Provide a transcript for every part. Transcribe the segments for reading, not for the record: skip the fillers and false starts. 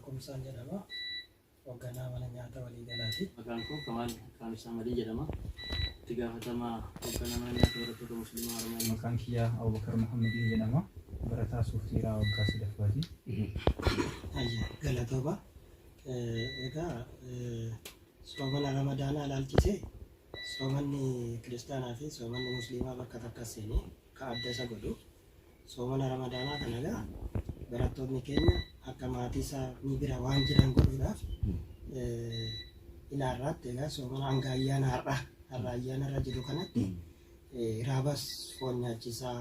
Kumsaan jedhama. Hoogganaa mana nyaataa waliigalaati. Maqaan koo Kamal Kaamisaa Madii jedhama. Itti gaafatamaa hoogganaa mana nyaataa barattoota Musliimaa Oromoo. Maqaan kiyyaa Abubakar Muhammadii jedhama. Barataa Suuftiiraa waggaa 3ffaati. Galatooma. Egaa soomana Ramadaanaa ilaalchisee soomanni kiristaanaa fi soomanni musliimaa bakka takkasini ka adda isa godhu. Soomana Ramadaanaa kana egaa barattoonni keenya akka maatii isaanii bira waan jiran godhuudhaaf ilaarraatti egaa soomana hanga ayyaana har'a ayyaana irra jiru kanatti raabas foon nyaachisaa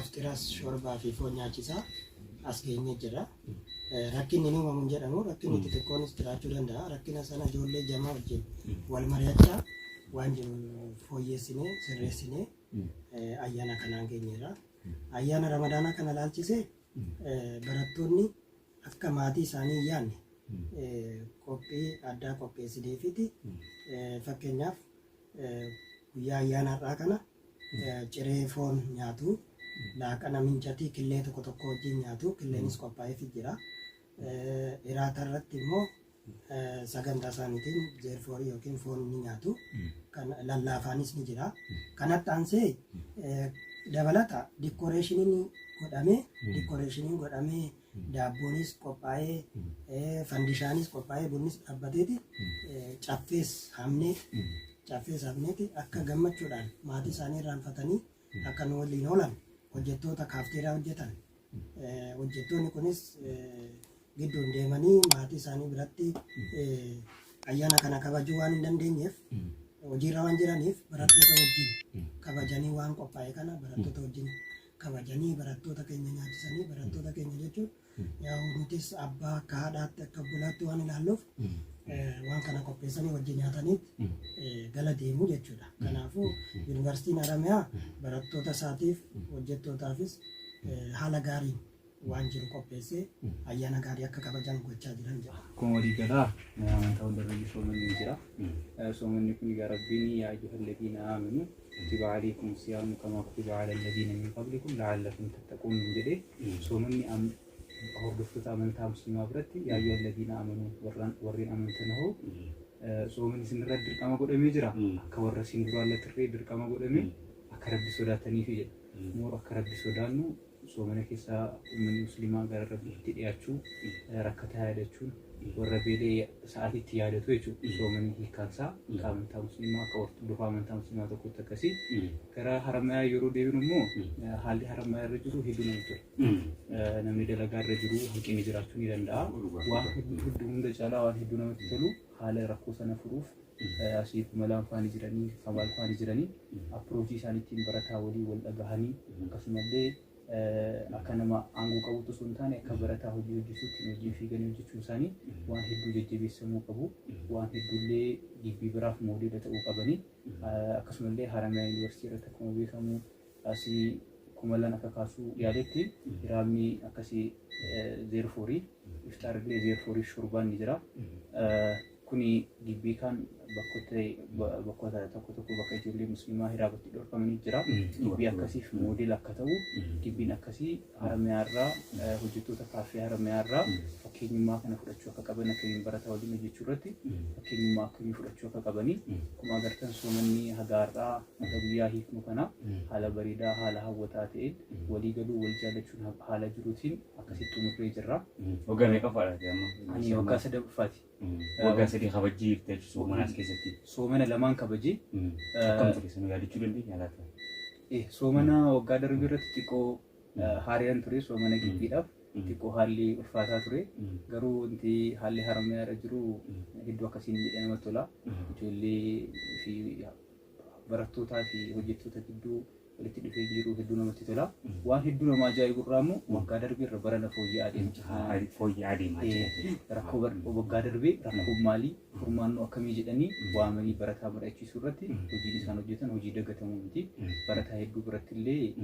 aftiras shorbaa fi foon nyaachisaa as geenye jira. Rakkinni inni uumamu jedhamu rakkinni xixiqqoonis jiraachuu danda'a. Rakkina sana ijoollee jamaa wajjin wal mari'achaa waan jiru fooyyessinee sirreessinee ayyaana kanaan geenyeerra. Ayyaana Ramadaanaa kana ilaalchisee barattoonni akka maatii isaanii yaanne qophii addaa qopheessineefiti. Fakkeenyaaf guyyaa ayyaana har'aa kana ciree foon nyaatu, laaqana mincatii killee tokko tokko wajjin nyaatu, killeenis qophaa'eefii jira. Iraata irratti immoo sagantaa isaaniitiin zeerfoorii yookiin foon ni nyaatu. Kan lallaafaanis ni jira. Kanatti aansee dabalata dikooreeshiniin godhamee daabboonis qophaa'ee fandishaanis qophaa'ee bunnis dhaabbateeti caffees hamneeti akka gammachuudhaan maatii isaanii irraanfatanii akka nu waliin oolan hojjettoota kaafteeraa hojjetan. Hojjettoonni kunis gidduun deemanii maatii isaanii biratti ayyaana kana kabajuu waan hin dandeenyeef hojiirra waan jiraniif barattoota wajjin kabajanii waan qophaa'e kana barattoota wajjin kabajanii barattoota keenya nyaachisanii barattoota keenya jechuun nutis abbaa akka haadhaatti akka bulaatti waan ilaalluuf waan kana qopheessanii wajjin nyaataniif gala deemuu jechuudha. Kanaafuu yuunivarsiitiin Haramayaa barattoota isaatiif hojjettootaafis haala gaariin waan jiru qopheessee ayyaana gaarii akka kabajan gochaa jiran jira. Akkuma waliigalaa amantaa hundarratti soomanni jira. Soomanni kun egaa Rabbiin yaa ayyuhalladhiina aamanu kutiba alaykum siyaamu kamaa kutiba ala alladhiina min qablikum la'allakum tattaquun jedhee soomanni hordoftoota amantaa musliimaa biratti yaa ayyuhalladhiina aamanu warreen amantan hoo soomanni isinirra dirqama godhamee jira. Akka warra isin duraallee tirree dirqama godhamee akka Rabbi sodaataniif jedha. Moora akka Rabbi sodaannu soomana keessaa uummanni musliimaa gara Rabbiitti dhiyaachuu rakkataa yaadachuun warra beelee sa'aatiitti yaadatu jechuudha. Soomanni hiikkaansaa amantaa musliimaa akka hordofaa amantaa musliimaa tokkotti akkasii. Gara Haramayaa yeroo deebinu immoo haalli Haramayaa irra jiru hedduu namatti tola. Namni dalagaa irra jiru hanqinni jiraachuu ni danda'a. Waan hedduu hunda caalaa waan hedduu namatti tolu haala rakkoo sana furuuf asii malaan faani jiranii kamaal faani jiranii approachii isaaniitiin barataa walii wal dhagahanii akkasumallee akka nama aangoo qabutu osoo hin taane akka barataa hojii hojjechuutti hojii fiiganii hojjechuu isaanii waan hedduu jajjabeessamuu qabu. Waan hedduullee gibbii biraaf moodeela ta'uu qabanii akkasumallee Haramayaa yuunivarsiitii irratti akkuma beekamu asii kumalan akka kaasuu yaadetti hiraamni akkasii zeerfoorii iftaarillee zeerfoorii shorbaan ni jira. Kuni gibbii kan bakkoota tokko bakka ijoollee musliimaa hiraabatti dhorkamanii jira. Gibbii akkasiif moodeela akka ta'u gibbiin akkasii Haramayaa irraa hojjettoota kaaffee Haramayaa irraa fakkeenyummaa kana fudhachuu akka qaban akkamiin barataa waliin hojjechuu irratti fakkeenyummaa akkamii fudhachuu akka qabanii akkuma agartan soomanni hagaarraa haga guyyaa hiiknu kana haala bareedaa haala hawwataa ta'een walii galuu wal jaalachuun haala jiruutiin akkasitti xumurree jirra. Waggaa meeqa fa'aati amma? Ani waggaa 3ffaati. Waggaa 3 kabajii jechuudha soomanaas keessatti. Soomana lamaan kabajii. Akkam ture sana yaadachuu dandeenya laata? Soomana waggaa darbe irratti xiqqoo haariyaan ture soomana gibbiidhaaf xiqqoo haalli ulfaataa ture. Garuu wanti haalli Haramayaa irra jiru hedduu akkasiin jedhee namatti tola. Ijoollee fi barattootaa fi hojjettoota gidduu walitti dhufee jiru hedduu namatti tola. Waan hedduu nama ajaa'ibu irraa immoo waggaa darbee irra barana fooyya'aa deema. Rakkoo waggaa darbee rakkoo maalii furmaannoo akkamii jedhanii waamanii barataa mari'achiisuu irratti hojiin isaan hojjetan hojii dagatamu miti. Barataa hedduu biratti illee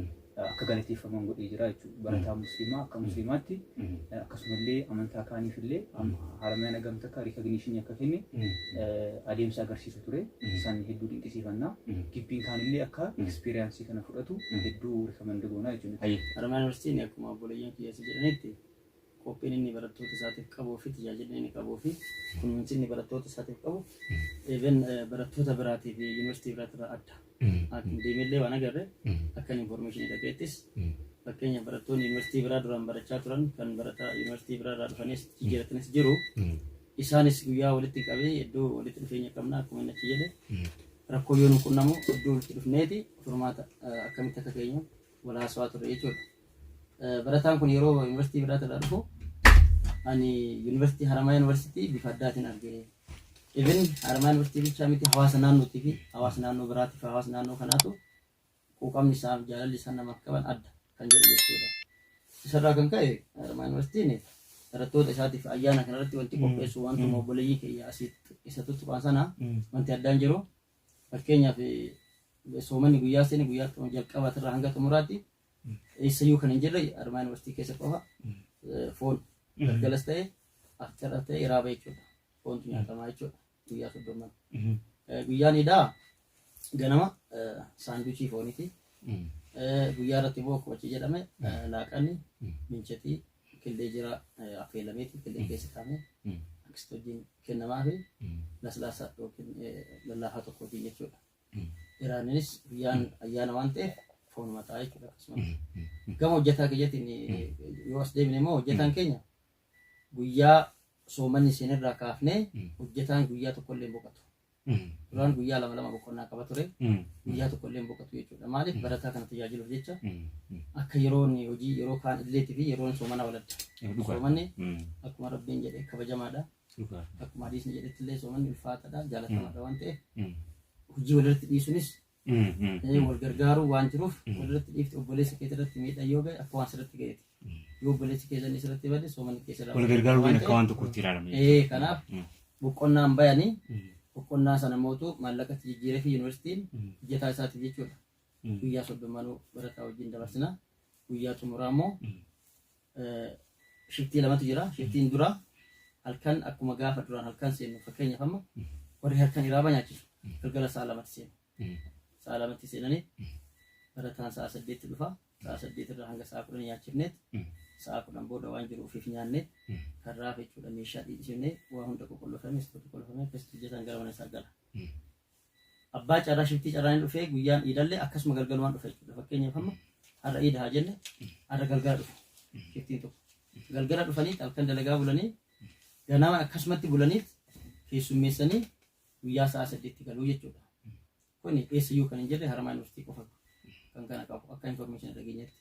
akka galateeffaman godhee jira jechuudha. Barataa musliimaa akka musliimaatti akkasumallee amantaa kaaniif illee Haramaya nagamta akka riikagniishinii akka kenne adeemsa agarsiisu ture. Isaan hedduu dinqisiifannaa. Gibbiin kaanillee akka ekspiriyaansii kana fudhatu hedduu riikamanda goonaa jechuudha. Haramaya yuunivarsiitiin akkuma obboleeyyan kiyyaasa jedhanitti qophiin inni barattoota isaatiif qabuu fi tajaajilli inni qabuu fi kunuunsi inni barattoota isaatiif qabu even barattoota biraatii fi yuunivarsiitii biraatirraa adda. Deemillee waan agarre akka information dhageettis fakkeenya barattoonni yuunivarsiitii biraa duraan barachaa turan kan barataa yuunivarsiitii biraarraa dhufanis jijjiiratanis jiru isaanis guyyaa walitti qabee iddoo walitti dhufeenya qabna akkuma inni achi jedhe rakkoo yoo nu qunnamu iddoo walitti dhufneeti furmaata akkamitti akka keenya wal haasawaa turre jechuudha. Barataan kun yeroo yuunivarsiitii biraatirraa dhufu ani yuunivarsiitii Haramaa yuunivarsiitii bifa addaatiin argee even Haramaa yuunivarsiitii bichaa miti hawaasa naannootii fi hawaasa naannoo biraatiif hawaasa naannoo kanaatu quuqamni isaa jaalalli isaa nama qaban adda kan jedhu jechuudha. Isarraa kan ka'e Haramaa yuunivarsiitiin barattoota isaatiif ayyaana kanarratti wanti qopheessu wantuma obboleeyyii keenya asii isa tuttuqaan sana wanti addaan jiru fakkeenyaaf soomanni guyyaa seeni guyyaa jalqabaatirraa hanga xumuraatti eessayyuu kan hin jirre Haramaa yuunivarsiitii keessa qofa foon galgalas ta'e afcaras ta'e iraaba jechuudha. Foontu nyaatamaa jechuudha guyyaa soddomman. Guyyaan idaa ganama saanduuchii fooniiti. Guyyaa irratti immoo akkuma achi jedhame laaqanni mincetii killee jira affeelameeti killee keessa kaa'amee akkasitti wajjin kennamaa fi laslaasaa yookiin lallaafaa tokko wajjin jechuudha. Iraaniinis guyyaan ayyaana waan ta'eef foon mataa jechuudha akkasumas. Gama hojjetaa keenyaatiin yoo as deemne immoo hojjetaan keenya guyyaa soomanni seenirraa kaafnee hojjetaan guyyaa tokkollee boqotu. Duraan guyyaa lama boqonnaa qaba ture guyyaa tokkollee boqotu jechuudha. Maaliif barataa kana tajaajiluuf jecha akka yeroon hojii yeroo kaan illeetii fi yeroon soomana waladda. Soomanni akkuma rabbiin jedhe kabajamaadha. Akkuma hadiisni jedhetti illee soomanni ulfaataadha jaalatamaadha waan ta'eef hojii walirratti dhiisuunis wal gargaaruu waan jiruuf walirratti dhiifti obboleessa keessa irratti miidhaan yoo ga'e akka waan sirratti ga'eeti. Yoo obboleessi keessa inni sirratti bade soomanni keessa irraa wal gargaaruu akka waan tokkotti ilaalame. Kanaaf boqonnaan bayanii boqonnaa sana mootu maallaqatti jijjiiree fi yuunivarsiitiin hojjetaa isaatiif jechuudha. Guyyaa soddommanuu barataa wajjin dabarsina. Guyyaa xumuraa immoo shiftii lamatu jira. Shiftiin dura halkan akkuma gaafa duraan halkan seennu fakkeenyaaf amma warri halkan iraaba nyaachisu galgala sa'a lamatti seenu. Sa'a lamatti seenanii barataan sa'a 8 dhufa. Sa'a 8 irraa hanga sa'a 10 nyaachifneet sa'a 10 booda waan jiru ofiif nyaanneet karraa jechuudha meeshaa dhiisifnee waa hunda qulqulleeffamee istooti qulqulleeffamee akkasitti hojjetaan gara mana isaa gala. Abbaa carraa shiftii carraan dhufee guyyaan iidallee akkasuma galgalumaan dhufe jechuudha. Fakkeenyaaf amma har'a iida haa jenne har'a galgala dhufu shiftiin tokko. Galgala dhufanii halkan dalagaa bulanii ganama akkasumatti bulanii keessummeessanii guyyaa sa'a 8 galuu jechuudha. Kuni eessayyuu kan hin jirre Haramaa yuunivarsiitii qofa kan kana qabu akka information dhageenyetti.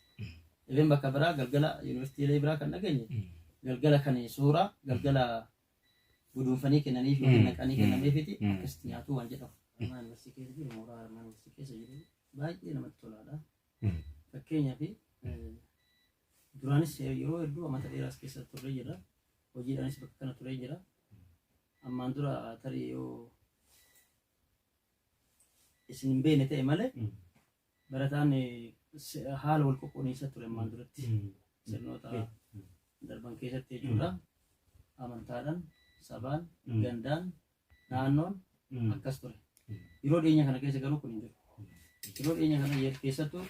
Even bakka biraa galgala yuunivarsiitiilee biraa kan dhageenye galgala kan suuraa galgala guduunfanii kennaniif yookiin naqanii kennameefiti akkasitti nyaatu waan jedhamu. Haramaa yuunivarsiitii keessa jiru mooraa Haramaa yuunivarsiitii keessa jiru baay'ee namatti tolaadha. Fakkeenyaaf duraanis yeroo hedduu amata dheeraas keessa turre jira. Hojiidhaanis bakka kana turre jira. Ammaan dura tarii yoo isin hin beekne ta'e malee barataan haala wal qoqqoodiinsa ture ammaan duratti sirnoota darban keessatti jechuudha. Amantaadhaan, sabaan, gandaan, naannoon akkas ture. Yeroo dhiyeenya kana keessa garuu kun hin jiru. Yeroo dhiyeenya kana keessattuu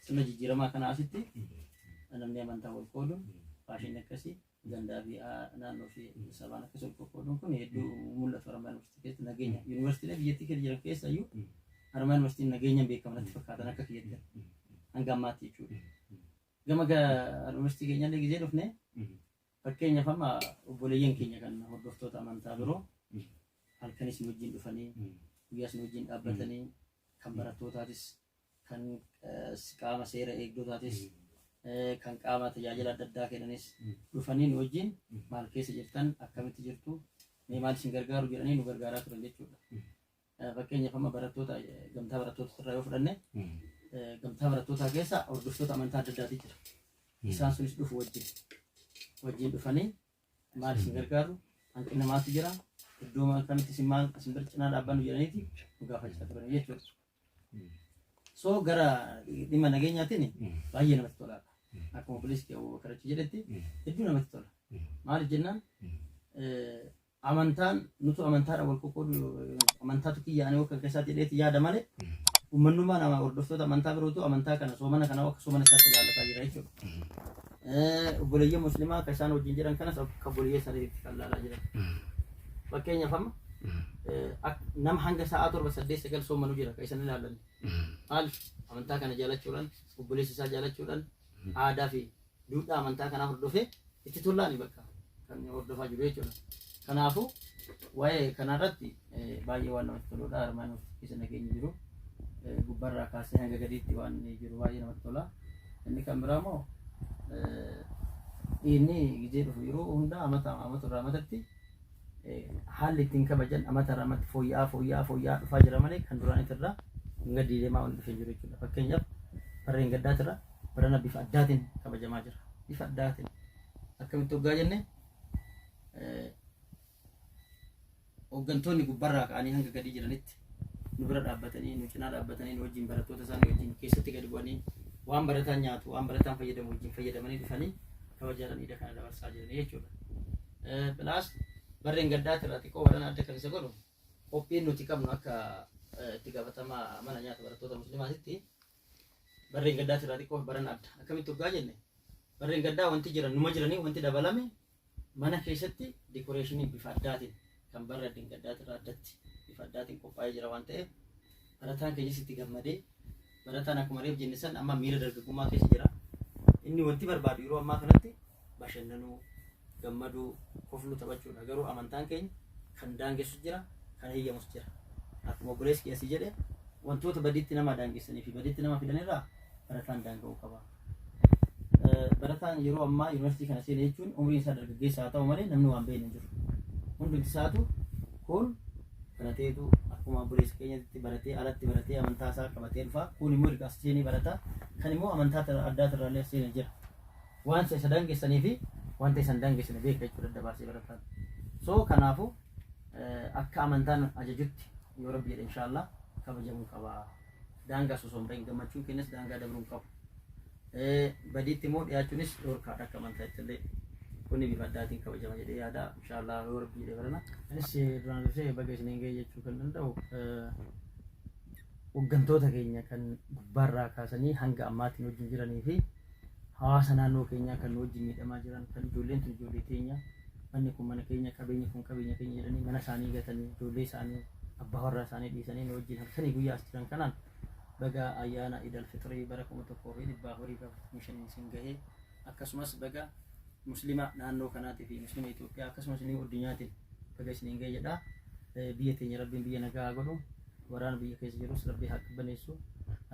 sirna jijjiiramaa kana asitti namni amantaa wal qooduun faashinii akkasii gandaa fi naannoo fi sabaan akkasii wal qoqqooduun kun hedduu mul'atu Haramaa yuunivarsiitii keessatti nageenya. Yuunivarsiitiilee biyyattii keessa jiran keessa iyyuu Haramaa yuunivarsiitiin nageenyaan beekamanitti fakkaatan akka kiyyatti hanga ammaatti jechuudha. Gama yuunivarsiitii keenyallee gizee dhufne fakkeenyaaf amma obboleeyyan keenya kan hordoftoota amantaa biroo halkanis nu wajjin dhufanii guyyaas nu wajjin dhaabbatanii kan barattootatis kan qaama seera eegdotaatis kan qaama tajaajila adda addaa kennanis dhufanii nu wajjin maal keessa jirtan akkamitti jirtu mee maal isin gargaaru jedhanii nu gargaaraa turan jechuudha. Fakkeenyaaf amma barattoota gamtaa barattoota irraa yoo fudhanne gamtaa barattootaa keessa hordoftoota amantaa adda addaati jira. Isaan sunis dhufu wajjin dhufanii maal isin gargaaru hanqina maatu jira iddoo akkamitti isin maal isin bira cinaa dhaabbannu jedhaniiti nu gaafachaa turan jechuudha. So gara dhimma nageenyaatiin baay'ee namatti tolaadha. Akkuma obboleessi kee karachi jedhetti hedduu namatti tola. Maaliif jennaan amantaan nutu amantaadha wal qoqqoodu amantaatu kiyyaanii akka keessaatti jedheeti yaada malee uummanummaa nama hordoftoota amantaa birootu amantaa kana soomana kana akka soomana isaatti ilaalataa jira jechuudha. obboleeyyan muslimaa akka isaan wajjin jiran kanas akka obboleeyyan sadiitti kan laalaa jiran. Fakkeenyaaf amma nama hanga sa'a 7-8 soomanuu jira kan isaan ilaalan. Maal amantaa kana jaalachuudhaan obboleessi isaa jaalachuudhaan aadaa fi duudhaa amantaa kanaa hordofee itti tollaani bakka kan hordofaa jiru jechuudha. Kanaafuu waa'ee kanarratti baay'ee waan namatti toludha. Armaan keessa nageenya jiru gubbarraa kaasee hanga gadiitti waan jiru baay'ee namatti tola. Inni kan biraa immoo inni gizee dhufu yeroo hunda amaturraa amatatti haalli ittiin kabajan amatarraa amatti fooyya'aa dhufaa jira malee kan duraan irraa gadi deemaa waan dhufee jiru jechuudha. Fakkeenyaaf barreen gaddaatirra barana bifa addaatiin kabajamaa jira. Bifa addaatiin akkamitti hoggaa jenne hooggantoonni gubbarraa ka'anii hanga gadi jiranitti nu bira dhaabbatanii nu cinaa dhaabbatanii nu wajjin barattoota isaanii wajjin keessatti gadi bu'anii waan barataan nyaatu waan barataan fayyadamu wajjin fayyadamanii dhufanii kabajaadhaan ida kana dabarsaa jiranii jechuudha. Bilaas barreen gaddaatirraa xiqqoo barana adda kan isa godhu qophiin nuti qabnu akka itti gaafatamaa mana nyaata barattoota muslimaatitti barreen gaddaatirraa xiqqoo barana adda akkamitti hoggaa jenne barreen gaddaa wanti jiran numa jiranii wanti dabalame mana keessatti dikoreeshinii bifa addaatiin kan barreen gaddaatirraa addatti bifa addaatiin qophaa'ee jira waan ta'eef barataan keenyas itti gammadee barataan akkuma reef jenne san amma miira dargaggummaa keessa jira. Inni wanti barbaadu yeroo ammaa kanatti bashannanuu gammaduu kofluu taphachuudha. Garuu amantaan keenya kan daangessu jira kan heeyyamus jira. Akkuma obboleessi keessi jedhe wantoota badiitti nama daangessanii fi badiitti nama fidanirraa barataan daanga'uu qaba. Barataan yeroo ammaa yuunivarsiitii kana seenee jechuun umriin isaa dargaggeessa haa ta'u malee namni waan beekne hin jiru. Hundumti isaatu kun barateetu akkuma obboleessi keenyatti baratee alatti baratee amantaa isaa qabatee dhufa. Kun immoo erga seenee barata kan immoo amantaa addaatirraa illee seenee jira. Waan isa daangessanii fi wanta isan daangessanii beeka jechuudha dabarsee barataan. So kanaafuu akka amantaan ajajutti yoo rabbi jedhe inshaallah kabajamuu qaba. Daangaa osoo hin bahin gammachuun keenyas daangaa dabruu qabu. Badiitti immoo dhiyaachuunis dhorkaadha akka amantaatti illee kuni bifa addaatiin kabajama jedhee yaada inshaallah yoo rabbi jedhe barana. Anis duraan dursee baga isiniin ga'e jechuu kan danda'u hooggantoota keenya kan gubbaarraa kaasanii hanga ammaatiin wajjin jiranii fi hawaasa naannoo keenyaa kan wajjin miidhamaa jiran kan ijoolleen tun ijoollee keenya manni kun mana keenya qabeenyi kun qabeenya keenya jedhanii mana isaanii gatanii ijoollee isaanii abbaa warraa isaanii dhiisanii nu wajjin halkanii guyyaa as jiran kanaan baga ayyaana idal fitrii bara 1445 isin gahee akkasumas baga muslima naannoo kanaatii fi muslima Itoophiyaa akkasumas ni addunyaatiin baga isiniin gahee jedha. Biyya teenya rabbiin biyya nagaa godhu waraana biyya keessa jirus rabbii haa qabbaneessu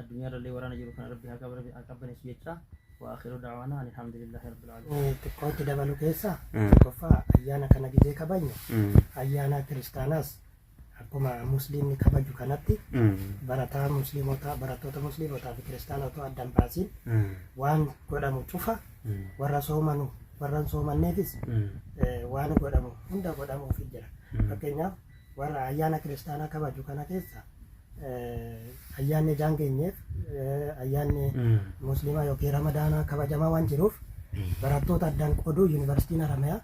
addunyaarra waraana jiru kana rabbii haa qabbaneessu jecha. وآخر دعوانا الحمد لله رب العالمين. تقول دبلو كيسا كفا أيانا كنا جزء كبانيو أيانا كريستاناس أكما مسلم كباجو كناتي برتا مسلموتا براتوتا مسلموتا في كريستانوتا أدم باسين وان قدامو تشوفا ورا سومانو ورا سومان نيفيس وان قدامو هندا قدامو في الجرا فكينا ورا أيانا كريستانا كباجو كنا كيسا ayyaanni daangeenyeef ayyaanni muslimaa yookiin ramadaana kabajamaa waan jiruuf barattoota addaan qooduu yuunivarsiitiin Haramayaa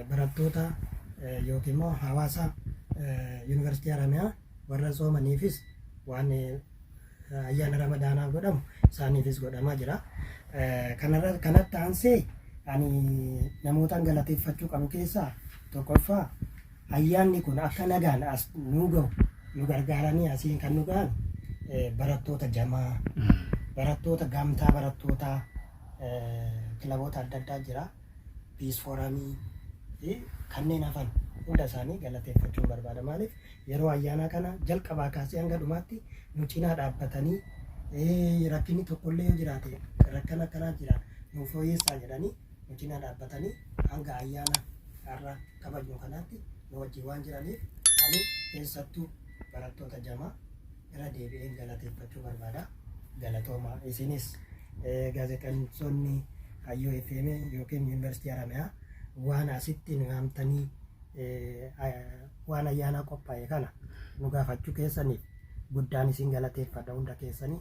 barattoota yookiin immoo hawaasa yuunivarsiitii Haramayaa warra soomaniifis waan ayyaana ramadaanaa godhamu isaaniifis godhamaa jira. Kanatti aansee ani namootaan galateeffachuu qabu keessaa tokkoffaa ayyaanni kun akka nagaan as nu gahu nu gargaaranii asiin kan nu gahan barattoota jamaa barattoota gamtaa barattoota kilaboota adda addaa jira piis fooramii kanneen hafan hunda isaanii galateeffachuun barbaada. Maaliif yeroo ayyaana kana jalqabaa kaasee hanga dhumaatti nu cinaa dhaabbatanii rakkinni tokkollee yoo jiraate rakkina akkanaa jira nu fooyyessaa jedhanii nu cinaa dhaabbatanii hanga ayyaana har'a kabajnu kanaatti nu wajjin waan jiraniif ani keessattuu barattoota jamaa irra deebi'een galateeffachuu barbaada. Galatooma isinis gaazexeessonni Hayyoo FM yookiin yuunivarsiitii Haramayaa waan asitti nu hamtanii waan ayyaana qophaa'e kana nu gaafachuu keessaniif guddaan isin galateeffadha hunda keessanii.